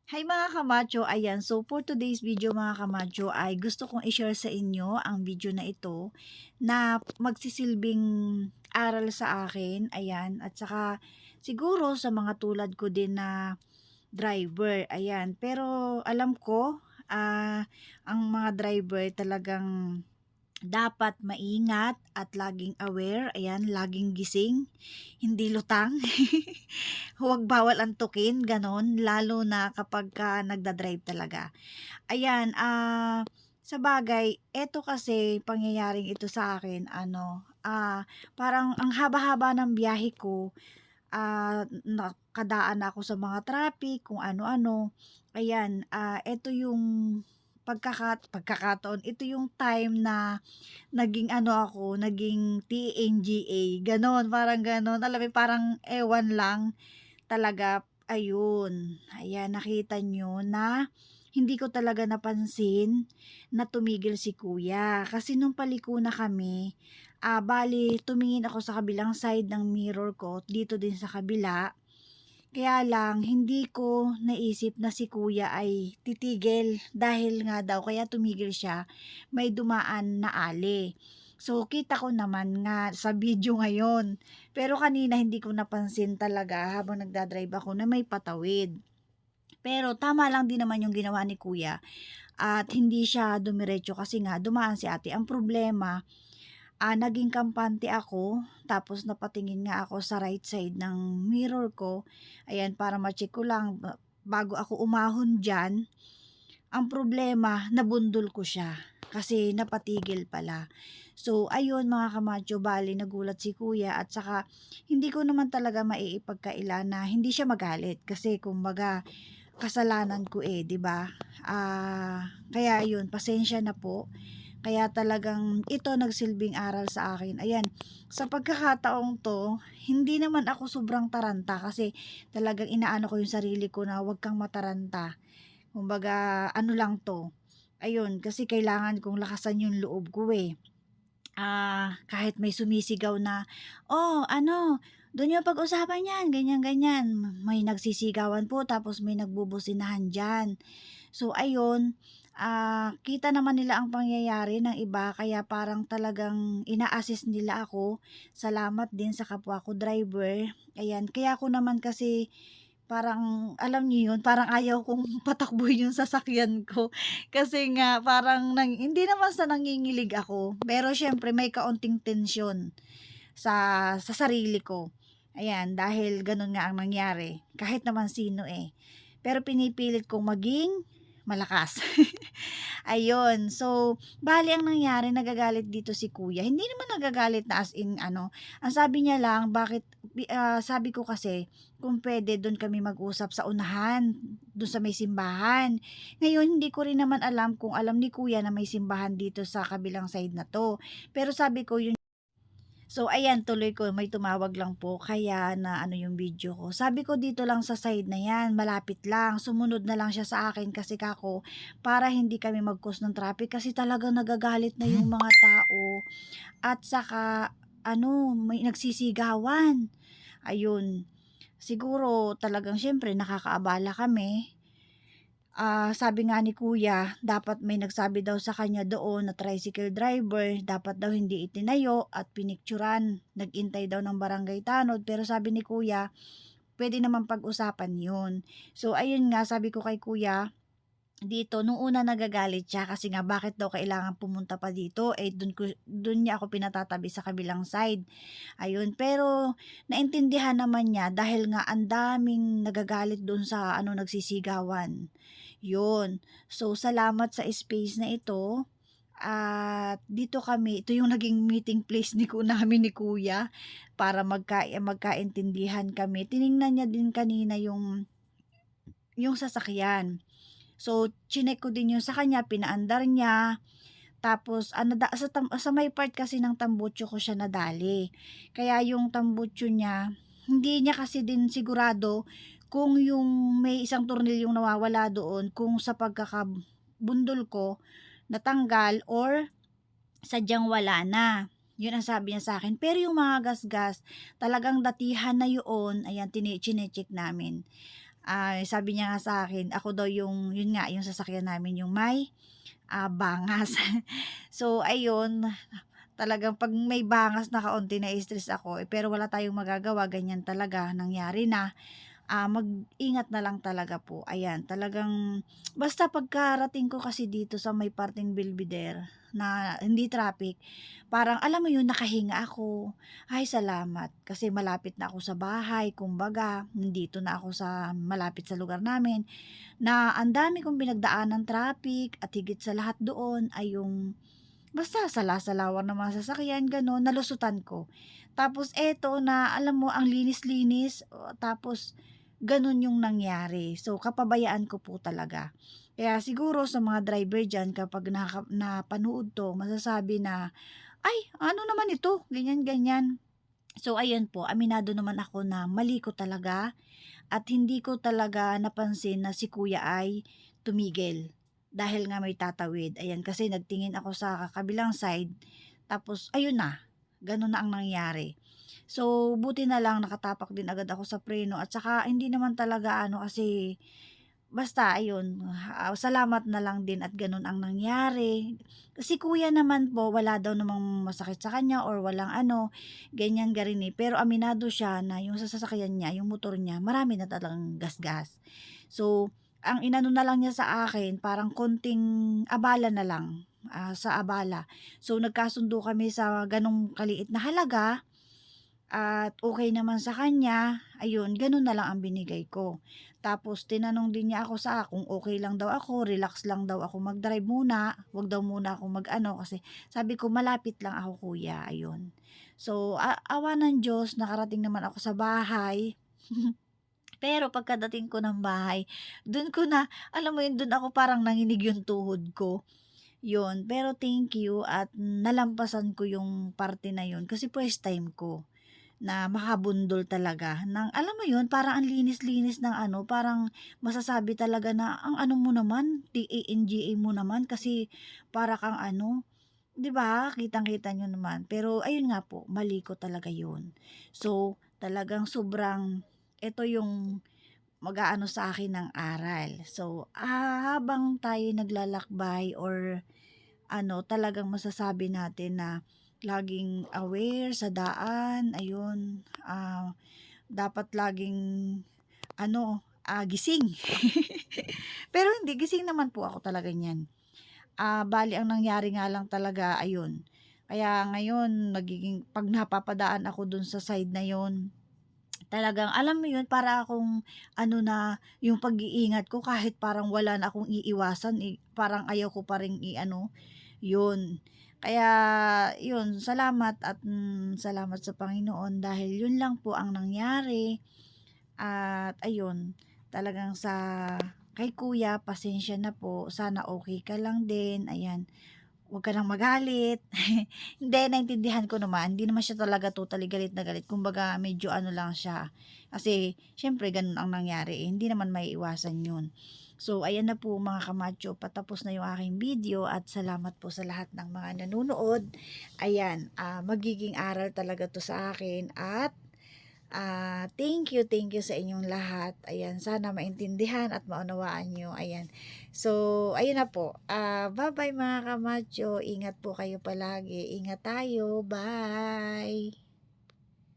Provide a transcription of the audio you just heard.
Hi mga kamacho, ayan. So for today's video mga kamacho ay gusto kong i-share sa inyo ang video na ito na magsisilbing aral sa akin. Ayan. At saka siguro sa mga tulad ko din na driver. Ayan. Pero alam ko, ang mga driver talagang dapat maingat at laging aware, ayan, laging gising, hindi lutang, huwag bawal antukin, ganon, lalo na kapag ka nagda-drive talaga. Ayan, sa bagay, eto kasi pangyayaring ito sa akin, parang ang haba-haba ng biyahe ko, nakadaan ako sa mga traffic, kung ano-ano. Ayan, eto yung pagkakataon, ito yung time na naging naging TNGA, gano'n, parang gano'n. Alam mo parang ewan lang talaga, ayun. Ayan, nakita niyo na hindi ko talaga napansin na tumigil si kuya. Kasi nung paliko na kami, bale tumingin ako sa kabilang side ng mirror ko, dito din sa kabila. Kaya lang hindi ko naisip na si kuya ay titigil dahil nga daw kaya tumigil siya, may dumaan na ali. So kita ko naman nga sa video ngayon, pero kanina hindi ko napansin talaga habang nagda-drive ako na may patawid. Pero tama lang din naman yung ginawa ni kuya at hindi siya dumiretso kasi nga dumaan si ate. Ang problema, naging kampante ako, tapos napatingin nga ako sa right side ng mirror ko, ayan, para ma-check ko lang bago ako umahon diyan. Ang problema, nabundol ko siya kasi napatigil pala. So ayun mga kamacho, bali nagulat si kuya at saka hindi ko naman talaga maiipagkaila na hindi siya magalit kasi kumbaga kasalanan ko 'di ba? Kaya ayun, pasensya na po. Kaya talagang ito nagsilbing aral sa akin. Ayan, sa pagkakataong 'to, hindi naman ako sobrang taranta kasi talagang inaano ko yung sarili ko na huwag kang mataranta. Kumbaga ano lang 'to, ayun, kasi kailangan kong lakasan yung loob ko, kahit may sumisigaw na, "Oh, do'n niyo pag-usapan 'yan, ganyan, ganyan." May nagsisigawan po tapos may nagbubusinahan diyan. So ayun, kita naman nila ang pangyayari ng iba kaya parang talagang ina-assist nila ako. Salamat din sa kapwa ko driver, ayan. Kaya ako naman kasi parang alam niyo yun, parang ayaw kong patakbuhin yung sasakyan ko. Kasi nga parang hindi naman sa nangingilig ako, pero siyempre may kaunting tensyon sa sarili ko. Ayan, dahil gano'n nga ang nangyari, kahit naman sino, pero pinipilit kong maging malakas. Ayun, so bale ang nangyari, nagagalit dito si kuya. Hindi naman nagagalit na as in ang sabi niya lang bakit sabi ko kasi kung puwede do'n kami mag-usap sa unahan, do'n sa may simbahan. Ngayon hindi ko rin naman alam kung alam ni kuya na may simbahan dito sa kabilang side na 'to. Pero sabi ko yun. So ayan, tuloy ko, may tumawag lang po kaya na yung video ko. Sabi ko dito lang sa side na 'yan, malapit lang. Sumunod na lang siya sa akin kasi kako para hindi kami mag-cause ng traffic kasi talagang nagagalit na yung mga tao at saka may nagsisigawan. Ayun. Siguro talagang siyempre nakakaabala kami. Sabi nga ni kuya, dapat may nagsabi daw sa kanya doon na tricycle driver, dapat daw hindi itinayo at pinikturan. Nag-intay daw ng barangay tanod, pero sabi ni kuya, pwede naman pag-usapan yun. So, ayun nga, sabi ko kay kuya, dito, nung una nagagalit siya kasi nga bakit daw kailangan pumunta pa dito, dun niya ako pinatatabi sa kabilang side. Ayun, pero naintindihan naman niya dahil nga ang daming nagagalit dun sa nagsisigawan. Yun. So, salamat sa space na ito. At dito kami, ito yung naging meeting place namin ni kuya para magkaintindihan kami. Tiningnan niya din kanina yung sasakyan. So, chinek ko din yung sa kanya, pinaandar niya. Tapos, sa may part kasi ng tambutso ko siya nadali. Kaya yung tambutso niya, hindi niya kasi din sigurado kung yung may isang tornilyong nawawala doon, kung sa pagkakabundol ko, natanggal or sadyang wala na. Yun ang sabi niya sa akin. Pero yung mga gasgas, talagang datihan na yun, ayan, chinecheck namin. Sabi niya nga sa akin, ako daw yung yun nga, yung sasakyan namin yung may, bangas. So ayun, talagang 'pag may bangas na kaunti nai-stress ako, pero wala tayong magagawa, ganyan talaga, nangyari na. Mag-ingat na lang talaga po, ayan. Talagang basta pagkarating ko kasi dito sa may parteng Belvedere na hindi traffic, parang alam mo 'yun, nakahinga ako. Ay salamat, kasi malapit na ako sa bahay, kumbaga nandito na ako sa malapit sa lugar namin, na ang dami kong pinagdaanang traffic at higit sa lahat doon ay yung basta salasalawan ng mga sasakyan gano'n, nalusutan ko. Tapos eto na alam mo ang linis-linis, tapos gano'n yung nangyari. So kapabayaan ko po talaga. Kaya siguro sa mga driver diyan kapag napanood 'to masasabi na, "Ay ano naman ito?" Ganyan, ganyan. So ayan po, aminado naman ako na mali ko talaga at hindi ko talaga napansin na si kuya ay tumigil. Dahil nga may tatawid, ayan kasi nagtingin ako sa kabilang side, tapos ayun na, gano'n na ang nangyari. So, buti na lang nakatapak din agad ako sa preno at saka hindi naman talaga ano kasi basta ayun, salamat na lang din at gano'n ang nangyari. Si kuya naman po wala daw namang masakit sa kanya or walang ano, ganyan garini. Pero aminado siya na yung sa sasakyan niya, yung motor niya, marami na talagang gasgas. So, ang inano na lang niya sa akin parang konting abala na lang, sa abala. So, nagkasundo kami sa gano'ng kaliit na halaga at okey naman sa kanya, ayun gano'n na lang ang binigay ko. Tapos tinanong din niya ako kung okey lang daw ako, relax lang daw ako mag-drive muna, 'wag daw muna ako mag-ano kasi sabi ko, "Malapit lang ako kuya," ayun. So, awa ng Diyos nakarating naman ako sa bahay. Pero pagkadating ko ng bahay, dun ko na alam mo yun, dun ako parang nanginig yung tuhod ko, yun. Pero thank you at nalampasan ko yung parte na yun kasi first time ko na makabundol talaga ng alam mo yun, parang ang linis-linis ng ano, parang masasabi talaga na ang ano mo naman, TANGA mo naman kasi para kang ano, 'di ba, kitang-kita niyo naman. Pero ayun nga po, mali ko talaga yun. So, talagang sobrang eto yung mag-aano sa akin ng aral. So, habang tayo naglalakbay or ano, talagang masasabi natin na laging aware sa daan, ayun, dapat laging ano, gising. Pero hindi, gising naman po ako talaga niyan. Bale ang nangyari nga lang talaga ayun, kaya ngayon 'pag napapadaan ako dun sa side na yun, talagang alam mo yun, para akong ano na, yung pag-iingat ko kahit parang wala na akong iiwasan, parang ayaw ko pa ring i-ano, yun. Kaya yun, salamat at, salamat sa Panginoon dahil yun lang po ang nangyari at ayun, talagang kay kuya pasensya na po, sana okey ka lang din, ayan. Huwag ka ng magalit. Hindi, naintindihan ko naman, hindi naman siya talaga totally galit na galit, kumbaga medyo ano lang siya, kasi siyempre gano'n ang nangyari, hindi naman maiiwasan 'yun. So ayan na po mga kamacho, patapos na 'yung aking video at salamat po sa lahat ng mga nanonood. Ayan, magiging aral talaga 'to sa akin at thank you sa inyong lahat. Ayan, sana maintindihan at maunawaan niyo, ayan. So, ayun na po, ba-bye mga kamacho, ingat po kayo palagi, ingat tayo, bye.